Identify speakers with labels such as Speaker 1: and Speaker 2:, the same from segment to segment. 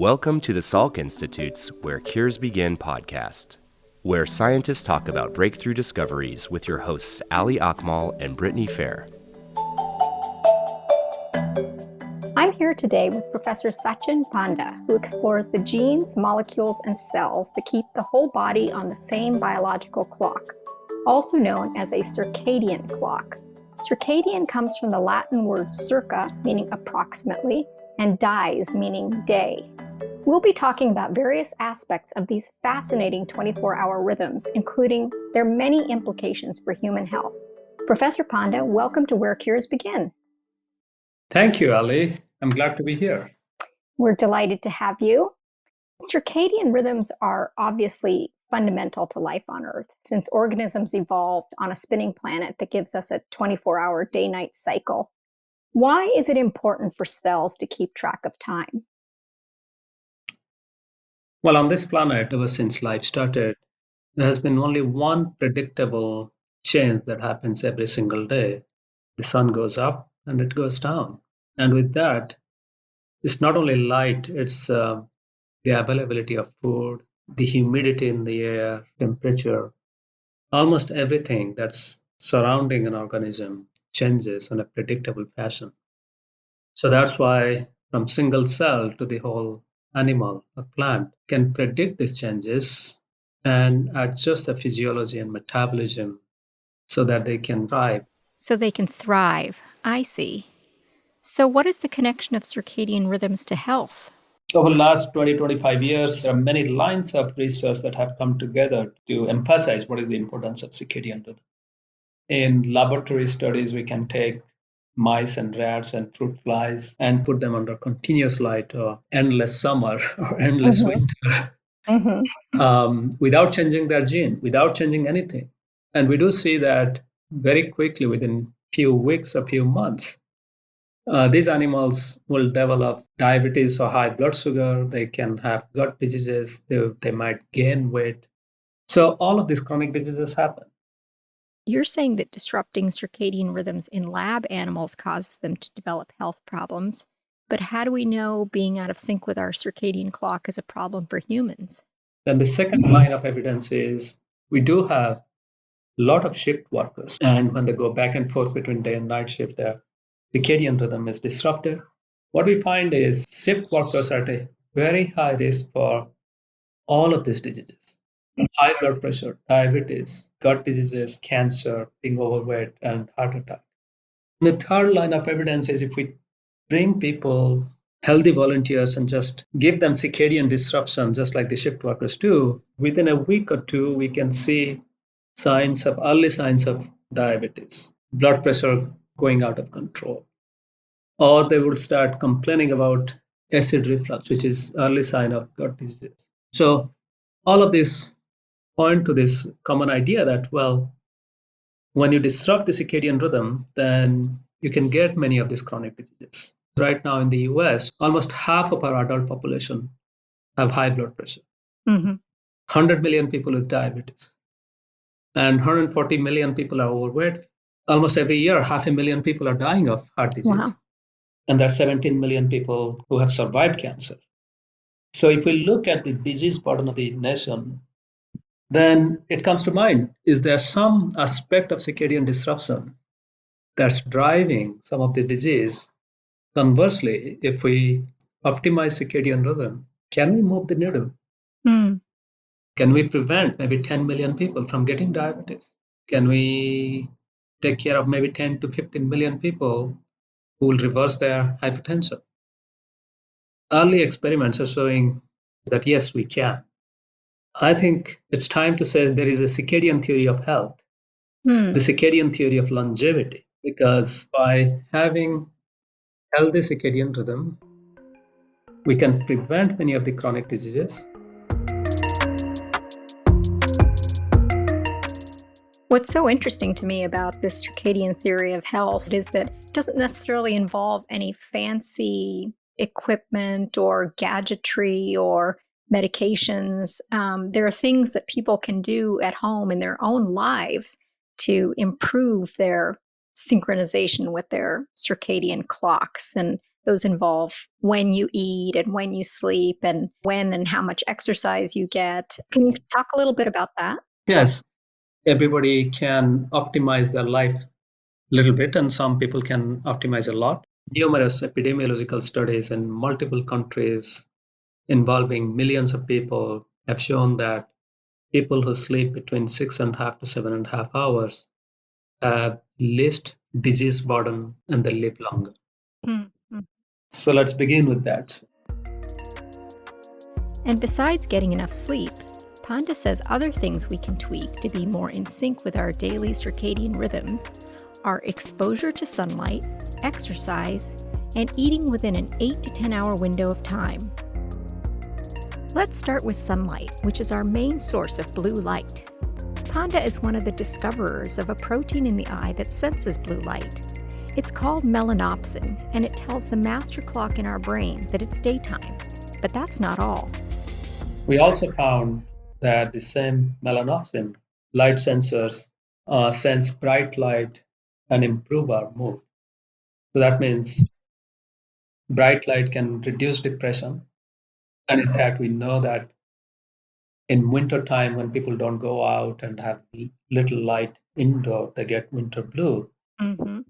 Speaker 1: Welcome to the Salk Institute's Where Cures Begin podcast, where scientists talk about breakthrough discoveries with your hosts Ali Akmal and Brittany Fair.
Speaker 2: I'm here today with Professor Satchin Panda, who explores the genes, molecules, and cells that keep the whole body on the same biological clock, also known as a circadian clock. Circadian comes from the Latin word circa, meaning approximately, and dies, meaning day. We'll be talking about various aspects of these fascinating 24-hour rhythms, including their many implications for human health. Professor Panda, welcome to Where Cures Begin.
Speaker 3: Thank you, Ali. I'm glad to be here.
Speaker 2: We're delighted to have you. Circadian rhythms are obviously fundamental to life on Earth, since organisms evolved on a spinning planet that gives us a 24-hour day-night cycle. Why is it important for cells to keep track of time?
Speaker 3: Well, on this planet, ever since life started, there has been only one predictable change that happens every single day. The sun goes up and it goes down. And with that, it's not only light, it's the availability of food, the humidity in the air, temperature, almost everything that's surrounding an organism changes in a predictable fashion. So that's why from single cell to the whole animal or plant can predict these changes and adjust the physiology and metabolism so that they can thrive.
Speaker 2: So they can thrive. I see. So what is the connection of circadian rhythms to health?
Speaker 3: Over the last 25 years, there are many lines of research that have come together to emphasize what is the importance of circadian rhythm. In laboratory studies, we can take mice and rats and fruit flies and put them under continuous light or endless summer or endless winter without changing their gene, without changing anything. And we do see that very quickly within few weeks or few months, these animals will develop diabetes or high blood sugar. They can have gut diseases. They might gain weight. So all of these chronic diseases happen.
Speaker 2: You're saying that disrupting circadian rhythms in lab animals causes them to develop health problems. But how do we know being out of sync with our circadian clock is a problem for humans?
Speaker 3: Then the second line of evidence is we do have a lot of shift workers. And when they go back and forth between day and night shift, their circadian rhythm is disrupted. What we find is shift workers are at a very high risk for all of these diseases. High blood pressure, diabetes, gut diseases, cancer, being overweight, and heart attack. The third line of evidence is if we bring people, healthy volunteers, and just give them circadian disruption, just like the shift workers do, within a week or two, we can see early signs of diabetes, blood pressure going out of control. Or they would start complaining about acid reflux, which is early sign of gut disease. So all of this point to this common idea that, well, when you disrupt the circadian rhythm, then you can get many of these chronic diseases. Right now in the US, almost half of our adult population have high blood pressure. 100 million people with diabetes. And 140 million people are overweight. Almost every year, 500,000 people are dying of heart disease.
Speaker 2: Wow.
Speaker 3: And there are 17 million people who have survived cancer. So if we look at the disease burden of the nation, then it comes to mind, is there some aspect of circadian disruption that's driving some of the disease? Conversely, if we optimize circadian rhythm, can we move the needle? Can we prevent maybe 10 million people from getting diabetes? Can we take care of maybe 10 to 15 million people who will reverse their hypertension? Early experiments are showing that yes, we can. I think it's time to say there is a circadian theory of health, the circadian theory of longevity, because by having healthy circadian rhythm, we can prevent many of the chronic diseases.
Speaker 2: What's so interesting to me about this circadian theory of health is that it doesn't necessarily involve any fancy equipment or gadgetry or medications. There are things that people can do at home in their own lives to improve their synchronization with their circadian clocks. And Those involve when you eat and when you sleep and when and how much exercise you get. Can you talk a little bit about that?
Speaker 3: Yes, everybody can optimize their life a little bit, and some people can optimize a lot. Numerous epidemiological studies in multiple countries involving millions of people have shown that people who sleep between 6.5 to 7.5 hours have least disease burden and they live longer.
Speaker 2: Mm-hmm.
Speaker 3: So let's begin with that.
Speaker 2: And besides getting enough sleep, Panda says other things we can tweak to be more in sync with our daily circadian rhythms are exposure to sunlight, exercise, and eating within an 8 to 10 hour window of time. Let's start with sunlight, which is our main source of blue light. Panda is one of the discoverers of a protein in the eye that senses blue light. It's called melanopsin, and it tells the master clock in our brain that it's daytime. But that's not all.
Speaker 3: We also found that the same melanopsin light sensors sense bright light and improve our mood. So that means bright light can reduce depression. And in fact, we know that in winter time, when people don't go out and have little light indoor, they get winter blue.
Speaker 2: Mm-hmm.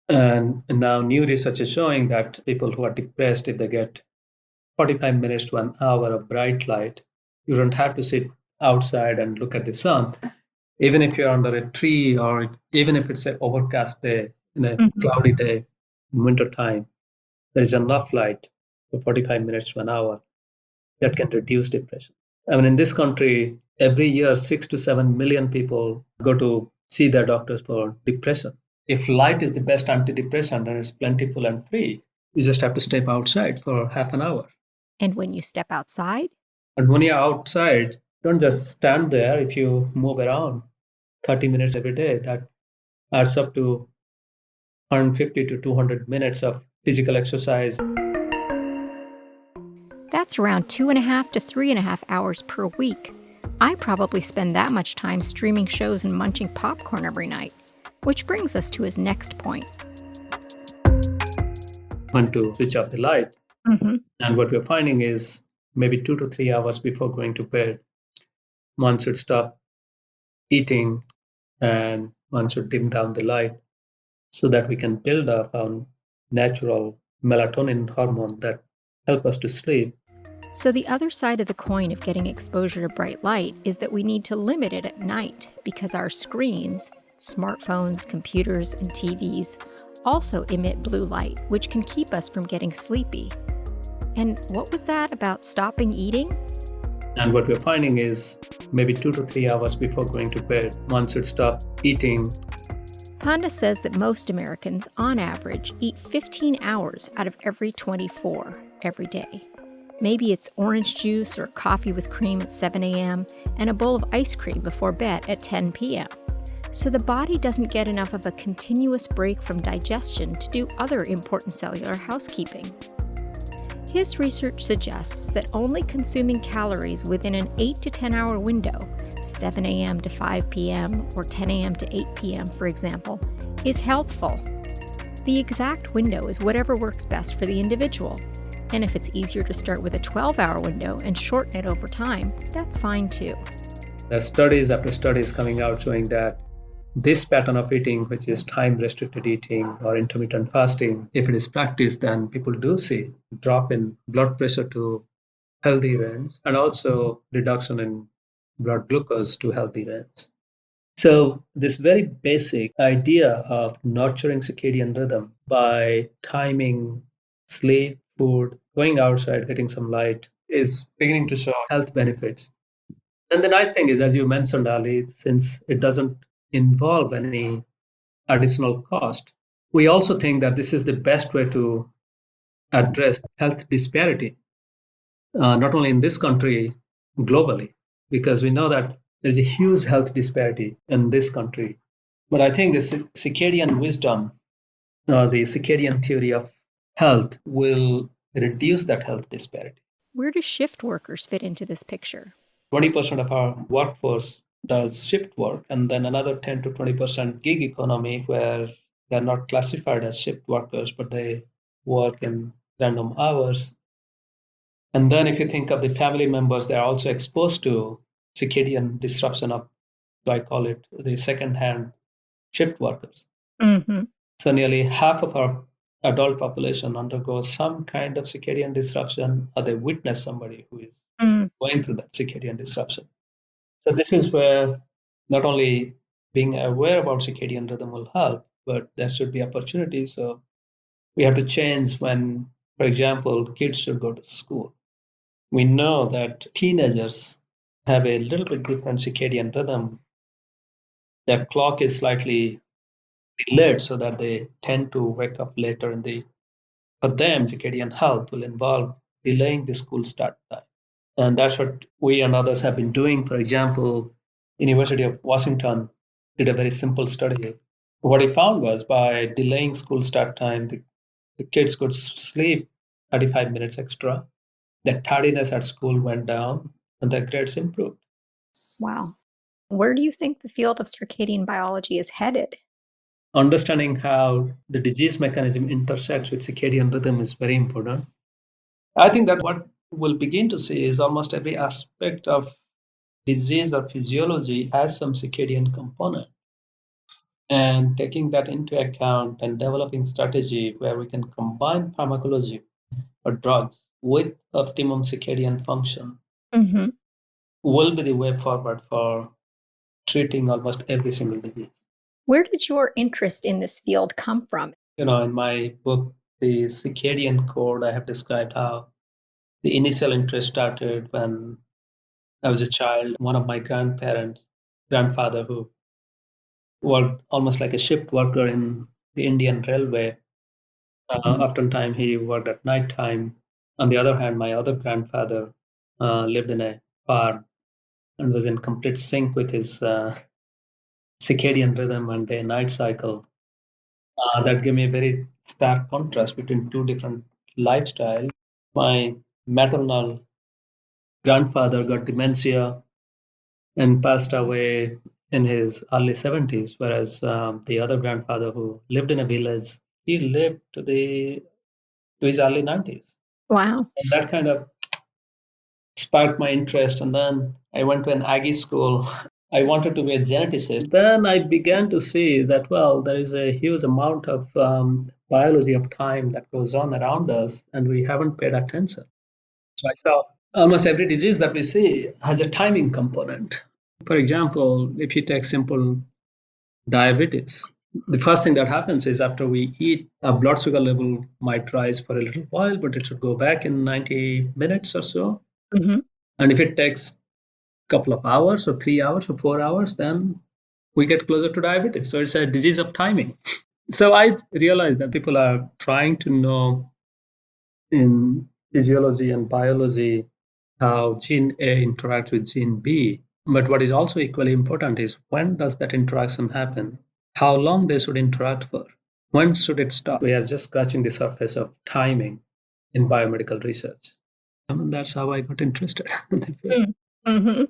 Speaker 3: And now new research is showing that people who are depressed, if they get 45 minutes to an hour of bright light, you don't have to sit outside and look at the sun. Even if you're under a tree, or even if it's an overcast day, in a cloudy day in winter time, there is enough light for 45 minutes to an hour that can reduce depression. I mean, in this country, every year, 6 to 7 million people go to see their doctors for depression. If light is the best antidepressant and it's plentiful and free, you just have to step outside for half an hour.
Speaker 2: And when you step outside?
Speaker 3: And when you're outside, don't just stand there. If you move around 30 minutes every day, that adds up to 150 to 200 minutes of physical exercise.
Speaker 2: That's around 2.5 to 3.5 hours per week. I probably spend that much time streaming shows and munching popcorn every night. Which brings us to his next point.
Speaker 3: When to switch off the light.
Speaker 2: Mm-hmm.
Speaker 3: And what we're finding is maybe 2 to 3 hours before going to bed, one should stop eating and one should dim down the light so that we can build up our natural melatonin hormone that help us to sleep.
Speaker 2: So the other side of the coin of getting exposure to bright light is that we need to limit it at night because our screens, smartphones, computers, and TVs also emit blue light, which can keep us from getting sleepy. And what was that about stopping eating?
Speaker 3: And what we're finding is maybe 2 to 3 hours before going to bed, one should stop eating.
Speaker 2: Panda says that most Americans, on average, eat 15 hours out of every 24 every day. Maybe it's orange juice or coffee with cream at 7 a.m. and a bowl of ice cream before bed at 10 p.m. So the body doesn't get enough of a continuous break from digestion to do other important cellular housekeeping. His research suggests that only consuming calories within an 8 to 10 hour window, 7 a.m. to 5 p.m. or 10 a.m. to 8 p.m., for example, is healthful. The exact window is whatever works best for the individual. And if it's easier to start with a 12-hour window and shorten it over time, that's fine too.
Speaker 3: There are studies after studies coming out showing that this pattern of eating, which is time-restricted eating or intermittent fasting, if it is practiced, then people do see a drop in blood pressure to healthy range and also reduction in blood glucose to healthy range. So this very basic idea of nurturing circadian rhythm by timing sleep, food, going outside, getting some light is beginning to show health benefits. And the nice thing is, as you mentioned, Ali, since it doesn't involve any additional cost, we also think that this is the best way to address health disparity, not only in this country, globally, because we know that there's a huge health disparity in this country. But I think the circadian wisdom, the circadian theory of health will reduce that health disparity.
Speaker 2: Where do shift workers fit into this picture?
Speaker 3: 20% of our workforce does shift work, and then another 10 to 20% gig economy where they're not classified as shift workers, but they work in random hours. And then if you think of the family members, they're also exposed to circadian disruption of, so I call it the second-hand shift workers.
Speaker 2: Mm-hmm.
Speaker 3: So nearly half of our adult population undergoes some kind of circadian disruption, or they witness somebody who is going through that circadian disruption. So this is where not only being aware about circadian rhythm will help, but there should be opportunities. So we have to change when, for example, kids should go to school. We know that teenagers have a little bit different circadian rhythm. Their clock is slightly delayed so that they tend to wake up later in the, for them, circadian health will involve delaying the school start time. And that's what we and others have been doing. For example, University of Washington did a very simple study. What he found was by delaying school start time, the kids could sleep 35 minutes extra. Their tardiness at school went down and their grades improved.
Speaker 2: Wow. Where do you think the field of circadian biology is headed?
Speaker 3: Understanding how the disease mechanism intersects with circadian rhythm is very important. I think that what we'll begin to see is almost every aspect of disease or physiology has some circadian component. And taking that into account and developing strategy where we can combine pharmacology or drugs with optimum circadian function
Speaker 2: Mm-hmm.
Speaker 3: will be the way forward for treating almost every single disease.
Speaker 2: Where did your interest in this field come from?
Speaker 3: In my book, The Circadian Code, I have described how the initial interest started when I was a child. One of my grandfather, who worked almost like a shift worker in the Indian Railway, oftentimes he worked at night time. On the other hand, my other grandfather lived in a farm and was in complete sync with his circadian rhythm and day-night cycle. That gave me a very stark contrast between two different lifestyles. My maternal grandfather got dementia and passed away in his early 70s, whereas the other grandfather who lived in a village, he lived to his early 90s.
Speaker 2: Wow.
Speaker 3: And that kind of sparked my interest. And then I went to an Aggie school. I wanted to be a geneticist. Then I began to see that, well, there is a huge amount of biology of time that goes on around us, and we haven't paid attention. So I saw almost every disease that we see has a timing component. For example, if you take simple diabetes, the first thing that happens is after we eat, our blood sugar level might rise for a little while, but it should go back in 90 minutes or so.
Speaker 2: Mm-hmm.
Speaker 3: And if it takes a couple of hours or 3 hours or 4 hours, then we get closer to diabetes. So it's a disease of timing. So I realized that people are trying to know in physiology and biology how gene A interacts with gene B. But what is also equally important is when does that interaction happen? How long they should interact for? When should it stop? We are just scratching the surface of timing in biomedical research. And that's how I got interested.
Speaker 2: Mm-hmm.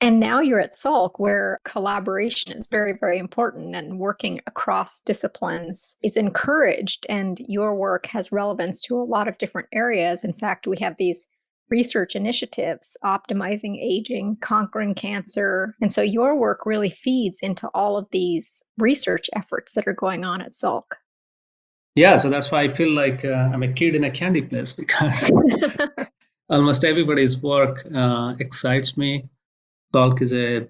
Speaker 2: And now you're at Salk, where collaboration is very, very important and working across disciplines is encouraged. And your work has relevance to a lot of different areas. In fact, we have these research initiatives, optimizing aging, conquering cancer. And so your work really feeds into all of these research efforts that are going on at Salk.
Speaker 3: Yeah, so that's why I feel like I'm a kid in a candy place, because almost everybody's work excites me. Salk is a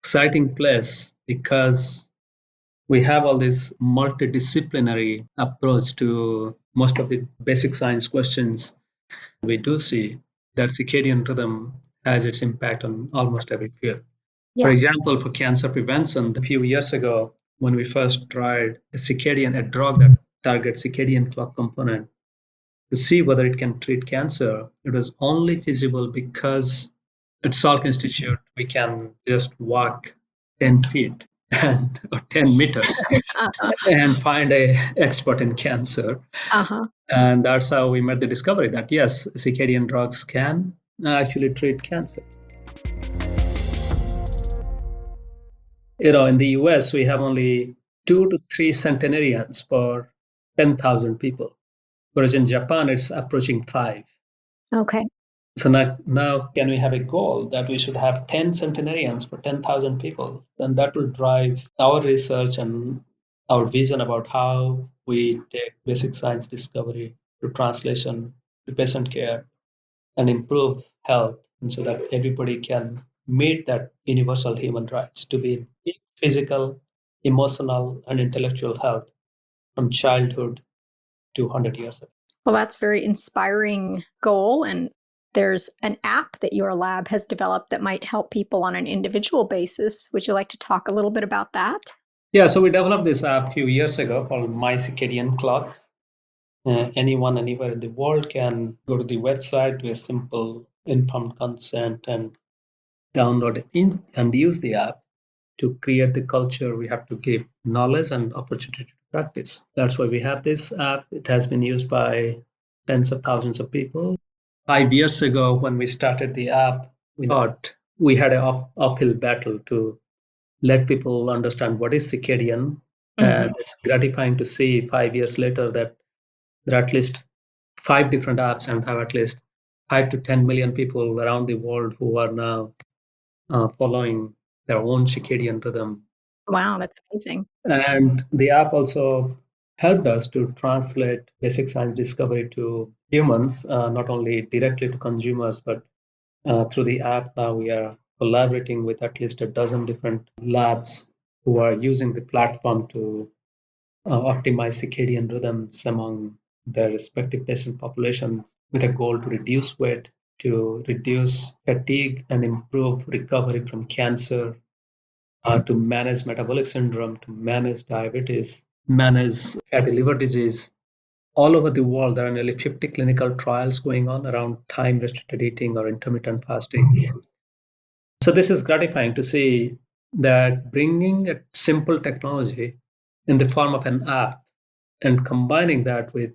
Speaker 3: exciting place because we have all this multidisciplinary approach to most of the basic science questions. We do see that circadian rhythm has its impact on almost every field. For
Speaker 2: Yeah.
Speaker 3: example, for cancer prevention, a few years ago, when we first tried a drug that targets circadian clock component to see whether it can treat cancer, it was only feasible because at Salk Institute, we can just walk 10 feet or 10 meters
Speaker 2: Uh-huh.
Speaker 3: and find a expert in cancer.
Speaker 2: Uh-huh.
Speaker 3: And that's how we made the discovery that yes, circadian drugs can actually treat cancer. In the US, we have only 2 to 3 centenarians per 10,000 people. whereas in Japan, it's approaching 5.
Speaker 2: Okay.
Speaker 3: So now can we have a goal that we should have 10 centenarians for 10,000 people? Then that will drive our research and our vision about how we take basic science discovery to translation to patient care and improve health, and so that everybody can meet that universal human rights to be in physical, emotional, and intellectual health from childhood to 100 years old.
Speaker 2: Well, that's a very inspiring goal. And there's an app that your lab has developed that might help people on an individual basis. Would you like to talk a little bit about that?
Speaker 3: Yeah, so we developed this app a few years ago called My Circadian Clock. Anyone, anywhere in the world can go to the website with simple informed consent and download and use the app to create the culture. We have to give knowledge and opportunity to practice. That's why we have this app. It has been used by tens of thousands of people. 5 years ago, when we started the app, we thought we had an uphill battle to let people understand what is circadian. And it's gratifying to see 5 years later that there are at least 5 different apps and have at least 5 to 10 million people around the world who are now following their own circadian rhythm.
Speaker 2: Wow, that's amazing.
Speaker 3: And the app also helped us to translate basic science discovery to humans, not only directly to consumers, but through the app. Now we are collaborating with at least a dozen different labs who are using the platform to optimize circadian rhythms among their respective patient populations with a goal to reduce weight, to reduce fatigue and improve recovery from cancer, to manage metabolic syndrome, to manage diabetes, manage fatty liver disease. All over the world, there are nearly 50 clinical trials going on around time restricted eating or intermittent fasting. So, this is gratifying to see that bringing a simple technology in the form of an app and combining that with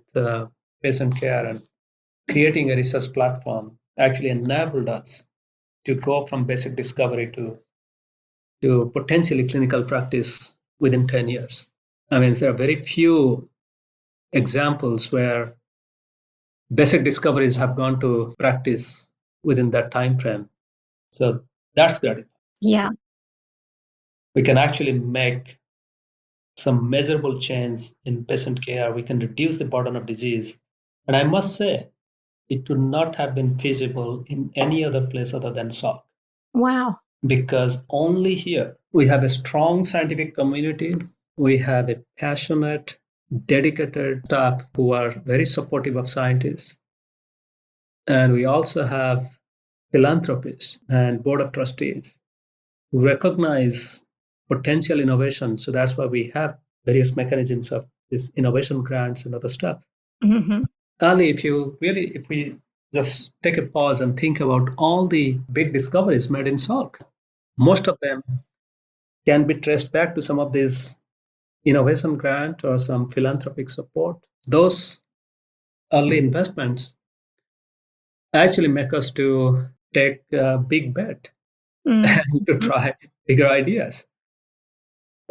Speaker 3: patient care and creating a research platform actually enabled us to go from basic discovery to potentially clinical practice within 10 years. I mean, there are very few examples where basic discoveries have gone to practice within that time frame. So that's good.
Speaker 2: Yeah.
Speaker 3: We can actually make some measurable change in patient care. We can reduce the burden of disease. And I must say, it would not have been feasible in any other place other than Salk.
Speaker 2: Wow.
Speaker 3: Because only here we have a strong scientific community, we have a passionate, dedicated staff who are very supportive of scientists, and we also have philanthropists and board of trustees who recognize potential innovation. So that's why we have various mechanisms of this innovation grants and other stuff.
Speaker 2: Mm-hmm.
Speaker 3: Ali, if we just take a pause and think about all the big discoveries made in Salk, most of them can be traced back to some of these innovation grant or some philanthropic support. Those early investments actually make us to take a big bet
Speaker 2: Mm.
Speaker 3: and to try bigger ideas.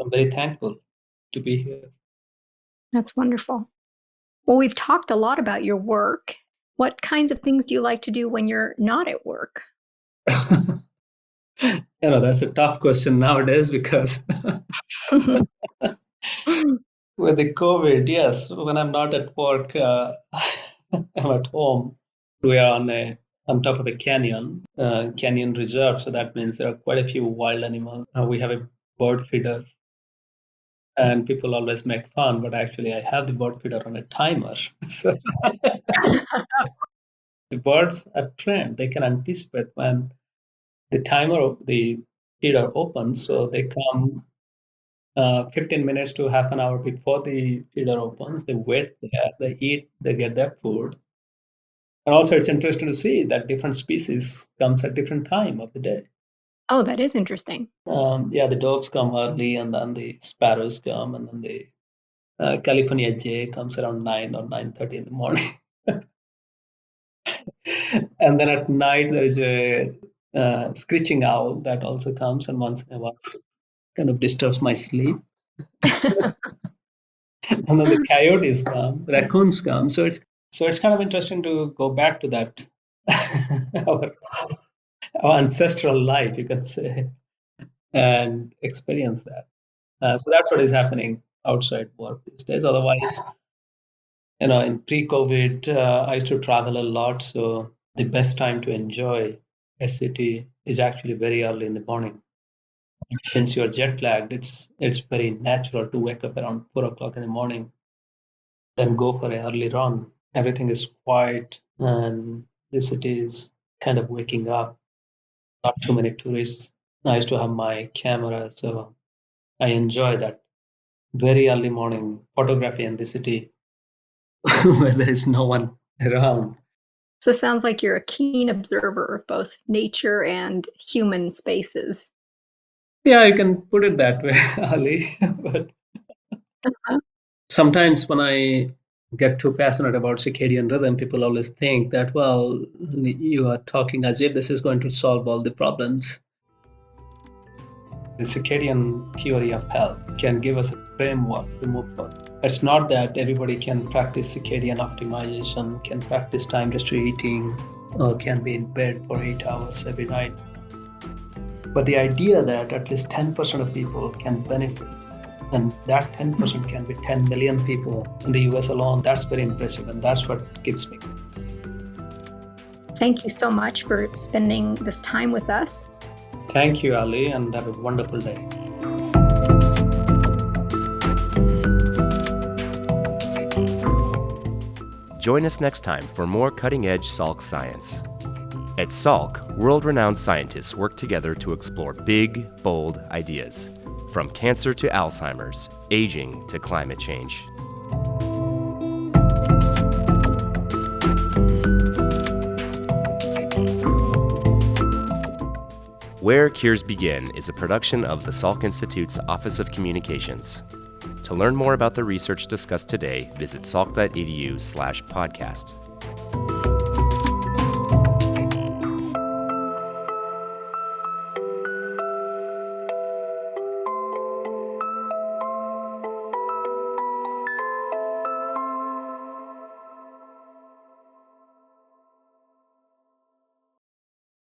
Speaker 3: I'm very thankful to be here.
Speaker 2: That's wonderful. Well, we've talked a lot about your work. What kinds of things do you like to do when you're not at work?
Speaker 3: That's a tough question nowadays because with the COVID, yes, when I'm not at work, I'm at home. We are on top of a canyon reserve, so that means there are quite a few wild animals. We have a bird feeder, and people always make fun, but actually, I have the bird feeder on a timer. So the birds are trained; they can anticipate when the timer of the feeder opens, so they come 15 minutes to half an hour before the feeder opens. They wait there, they eat, they get their food. And also, it's interesting to see that different species comes at different time of the day.
Speaker 2: Oh, that is interesting.
Speaker 3: Yeah, the doves come early, and then the sparrows come, and then the California jay comes around 9 or 9:30 in the morning. And then at night, there is a screeching owl that also comes, and once in a while kind of disturbs my sleep. And then the coyotes come, raccoons come. So So it's kind of interesting to go back to that, our, our ancestral life, you could say, and experience that. So that's what is happening outside work these days. Otherwise, in pre-COVID, I used to travel a lot. So the best time to enjoy a city is actually very early in the morning. And since you're jet lagged, it's very natural to wake up around 4 o'clock in the morning, then go for an early run. Everything is quiet and the city is kind of waking up. Not too many tourists. I used to have my camera, so I enjoy that very early morning photography in the city where there is no one around.
Speaker 2: So it sounds like you're a keen observer of both nature and human spaces.
Speaker 3: Yeah, you can put it that way, Ali. But
Speaker 2: Uh-huh.
Speaker 3: sometimes when I get too passionate about circadian rhythm, people always think that, well, you are talking as if this is going to solve all the problems. The circadian theory of health can give us a framework to move forward. It's not that everybody can practice circadian optimization, can practice time restricted eating, or can be in bed for 8 hours every night. But the idea that at least 10% of people can benefit, and that 10% can be 10 million people in the US alone, that's very impressive, and that's what keeps me.
Speaker 2: Thank you so much for spending this time with us.
Speaker 3: Thank you, Ali, and have a wonderful day.
Speaker 1: Join us next time for more cutting-edge Salk science. At Salk, world-renowned scientists work together to explore big, bold ideas, from cancer to Alzheimer's, aging to climate change. Where Cures Begin is a production of the Salk Institute's Office of Communications. To learn more about the research discussed today, visit salk.edu/podcast.